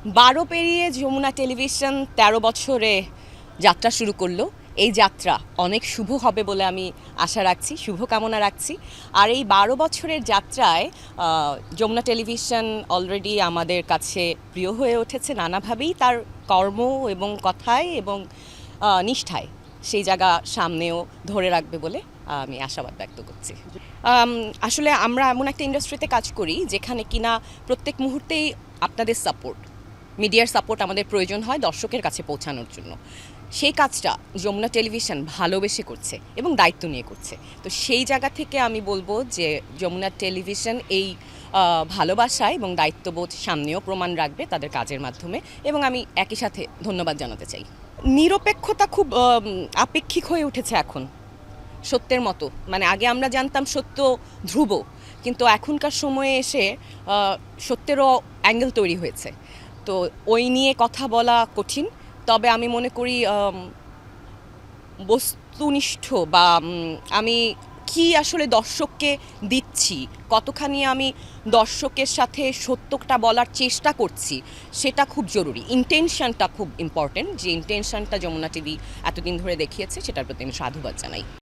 12 পেরিয়ে যমুনা টেলিভিশন 13 বছরে যাত্রা শুরু করলো। এই যাত্রা অনেক শুভ হবে বলে আমি আশা রাখছি, শুভকামনা রাখছি। আর এই 12 বছরের যাত্রায় যমুনা টেলিভিশন অলরেডি আমাদের কাছে প্রিয় হয়ে উঠেছে নানাভাবেই, তার কর্ম এবং কথায় এবং নিষ্ঠায় সেই জায়গা সামনেও ধরে রাখবে বলে আমি আশাবাদ ব্যক্ত করছি। আসলে আমরা এমন একটা ইন্ডাস্ট্রিতে কাজ করি যেখানে কিনা প্রত্যেক মুহূর্তেই আপনাদের সাপোর্ট, মিডিয়ার সাপোর্ট আমাদের প্রয়োজন হয় দর্শকের কাছে পৌঁছানোর জন্য। সেই কাজটা যমুনা টেলিভিশন ভালোবেসে করছে এবং দায়িত্ব নিয়ে করছে। তো সেই জায়গা থেকে আমি বলবো যে যমুনা টেলিভিশন এই ভালোবাসা এবং দায়িত্ববোধ সামনেও প্রমাণ রাখবে তাদের কাজের মাধ্যমে, এবং আমি একই সাথে ধন্যবাদ জানাতে চাই। নিরপেক্ষতা খুব আপেক্ষিক হয়ে উঠেছে এখন, সত্যের মতো। মানে আগে আমরা জানতাম সত্য ধ্রুব, কিন্তু এখনকার সময়ে এসে সত্যেরও অ্যাঙ্গেল তৈরি হয়েছে। তো ওই নিয়ে কথা বলা কঠিন, তবে আমি মনে করি বস্তুনিষ্ঠ বা আমি কি আসলে দর্শককে দিচ্ছি, কতখানি আমি দর্শকের সাথে সত্যটা বলার চেষ্টা করছি, সেটা খুব জরুরি। ইন্টেনশনটা খুব ইম্পর্টেন্ট। যে ইন্টেনশনটা যমুনা টিভি এতদিন ধরে দেখিয়েছে সেটার প্রতি আমি সাধুবাদ জানাই।